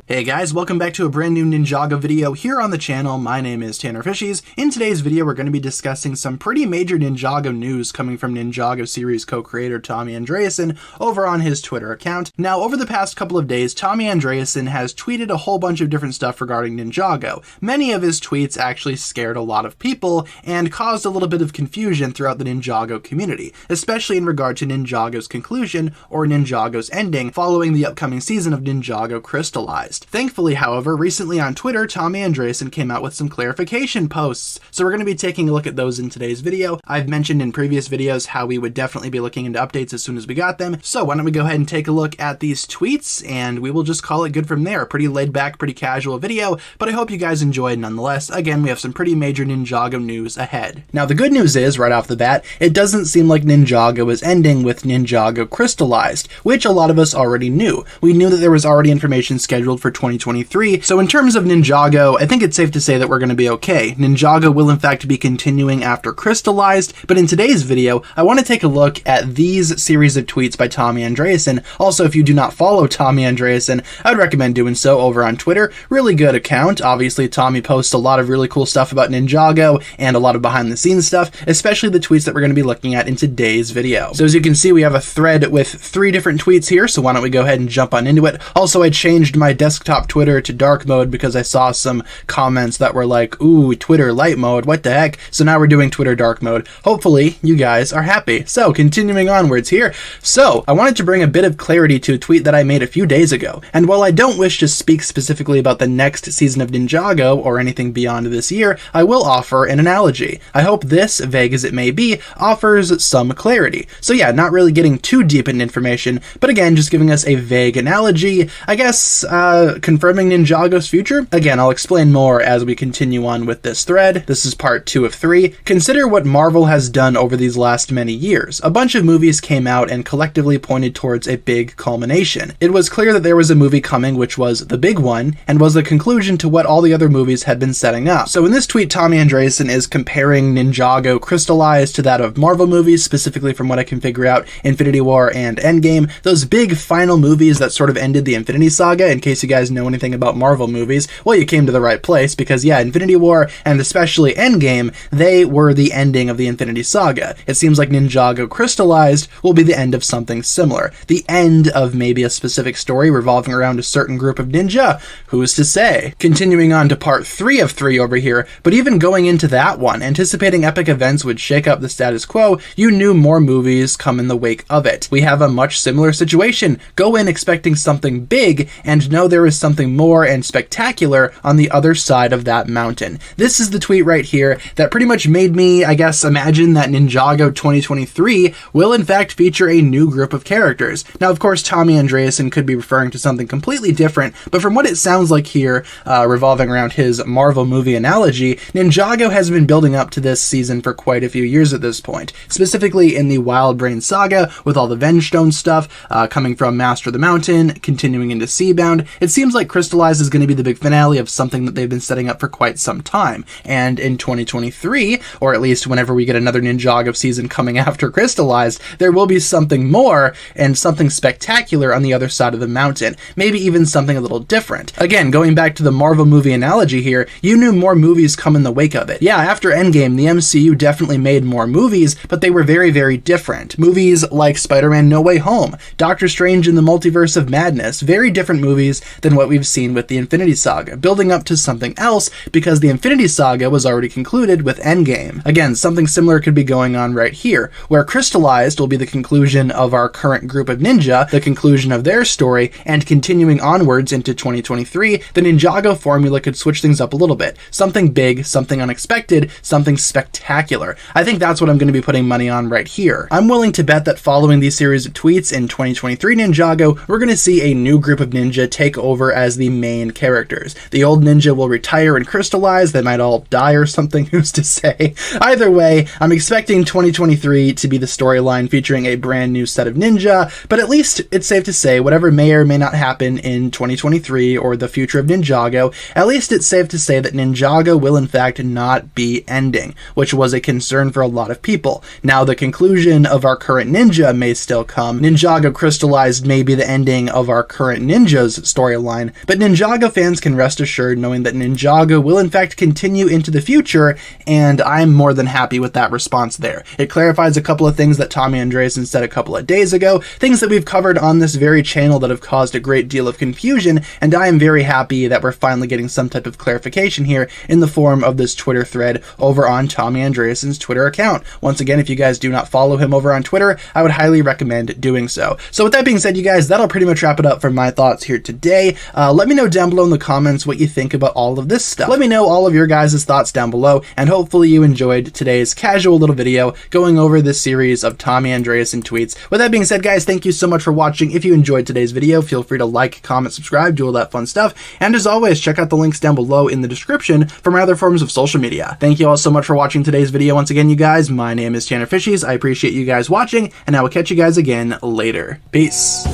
Hey guys, welcome back to a brand new Ninjago video here on the channel. My name is TannerFishies. In today's video, we're going to be discussing some pretty major Ninjago news coming from Ninjago series co-creator Tommy Andreasen over on his Twitter account. Now, over the past couple of days, Tommy Andreasen has tweeted a whole bunch of different stuff regarding Ninjago. Many of his tweets actually scared a lot of people and caused a little bit of confusion throughout the Ninjago community, especially in regard to Ninjago's conclusion or Ninjago's ending following the upcoming season of Ninjago Crystallized. Thankfully, however, recently on Twitter, Tommy Andreasen came out with some clarification posts, so we're going to be taking a look at those in today's video. I've mentioned in previous videos how we would definitely be looking into updates as soon as we got them, so why don't we go ahead and take a look at these tweets, and we will just call it good from there. Pretty laid back, pretty casual video, but I hope you guys enjoyed nonetheless. Again, we have some pretty major Ninjago news ahead. Now, the good news is, right off the bat, it doesn't seem like Ninjago is ending with Ninjago Crystallized, which a lot of us already knew. We knew that there was already information scheduled for 2023, so in terms of Ninjago, I think it's safe to say that we're going to be okay. Ninjago will in fact be continuing after Crystallized, but in today's video, I want to take a look at these series of tweets by Tommy Andreasen. Also, if you do not follow Tommy Andreasen, I'd recommend doing so over on Twitter. Really good account. Obviously, Tommy posts a lot of really cool stuff about Ninjago and a lot of behind the scenes stuff, especially the tweets that we're going to be looking at in today's video. So as you can see, we have a thread with 3 different tweets here, so why don't we go ahead and jump on into it. Also, I changed my desktop Twitter to dark mode because I saw some comments that were like, ooh, Twitter light mode, what the heck? So now we're doing Twitter dark mode. Hopefully you guys are happy. So continuing onwards here. So I wanted to bring a bit of clarity to a tweet that I made a few days ago. And while I don't wish to speak specifically about the next season of Ninjago or anything beyond this year, I will offer an analogy. I hope this, vague as it may be, offers some clarity. So yeah, not really getting too deep in information, but again, just giving us a vague analogy. I guess, confirming Ninjago's future? Again, I'll explain more as we continue on with this thread. This is part 2 of 3. Consider what Marvel has done over these last many years. A bunch of movies came out and collectively pointed towards a big culmination. It was clear that there was a movie coming which was the big one, and was the conclusion to what all the other movies had been setting up. So in this tweet, Tommy Andreasen is comparing Ninjago Crystallized to that of Marvel movies, specifically from what I can figure out, Infinity War and Endgame. Those big final movies that sort of ended the Infinity Saga. In case you guys know anything about Marvel movies, well, you came to the right place, because yeah, Infinity War and especially Endgame, they were the ending of the Infinity Saga. It seems like Ninjago Crystallized will be the end of something similar. The end of maybe a specific story revolving around a certain group of ninja. Who's to say? Continuing on to part 3 of 3 over here, but even going into that one, anticipating epic events would shake up the status quo, you knew more movies come in the wake of it. We have a much similar situation. Go in expecting something big and know there is something more and spectacular on the other side of that mountain. This is the tweet right here that pretty much made me, I guess, imagine that Ninjago 2023 will in fact feature a new group of characters. Now, of course, Tommy Andreasen could be referring to something completely different, but from what it sounds like here, revolving around his Marvel movie analogy, Ninjago has been building up to this season for quite a few years at this point, specifically in the Wild Brain Saga, with all the Vengestone stuff, coming from Master of the Mountain, continuing into Seabound. It seems like Crystallized is going to be the big finale of something that they've been setting up for quite some time, and in 2023, or at least whenever we get another Ninjago season coming after Crystallized, there will be something more and something spectacular on the other side of the mountain, maybe even something a little different. Again, going back to the Marvel movie analogy here, you knew more movies come in the wake of it. Yeah, after Endgame, the MCU definitely made more movies, but they were very, very different. Movies like Spider-Man No Way Home, Doctor Strange in the Multiverse of Madness, very different movies than what we've seen with the Infinity Saga, building up to something else because the Infinity Saga was already concluded with Endgame. Again, something similar could be going on right here, where Crystallized will be the conclusion of our current group of ninja, the conclusion of their story, and continuing onwards into 2023, the Ninjago formula could switch things up a little bit. Something big, something unexpected, something spectacular. I think that's what I'm going to be putting money on right here. I'm willing to bet that following these series of tweets in 2023 Ninjago, we're going to see a new group of ninja take over as the main characters. The old ninja will retire and crystallize, they might all die or something, who's to say. Either way, I'm expecting 2023 to be the storyline featuring a brand new set of ninja, but at least it's safe to say whatever may or may not happen in 2023 or the future of Ninjago, at least it's safe to say that Ninjago will in fact not be ending, which was a concern for a lot of people. Now, the conclusion of our current ninja may still come. Ninjago Crystallized may be the ending of our current ninja's storyline, storyline, but Ninjago fans can rest assured knowing that Ninjago will in fact continue into the future, and I'm more than happy with that response there. It clarifies a couple of things that Tommy Andreasen said a couple of days ago, things that we've covered on this very channel that have caused a great deal of confusion, and I am very happy that we're finally getting some type of clarification here in the form of this Twitter thread over on Tommy Andreasen's Twitter account. Once again, if you guys do not follow him over on Twitter, I would highly recommend doing so. So with that being said, you guys, that'll pretty much wrap it up for my thoughts here today. Let me know down below in the comments what you think about all of this stuff. Let me know all of your guys' thoughts down below, and hopefully you enjoyed today's casual little video going over this series of Tommy Andreasen tweets. With that being said, guys, thank you so much for watching. If you enjoyed today's video, feel free to like, comment, subscribe, do all that fun stuff. And as always, check out the links down below in the description for my other forms of social media. Thank you all so much for watching today's video. Once again, you guys, my name is TannerFishies. I appreciate you guys watching, and I will catch you guys again later. Peace.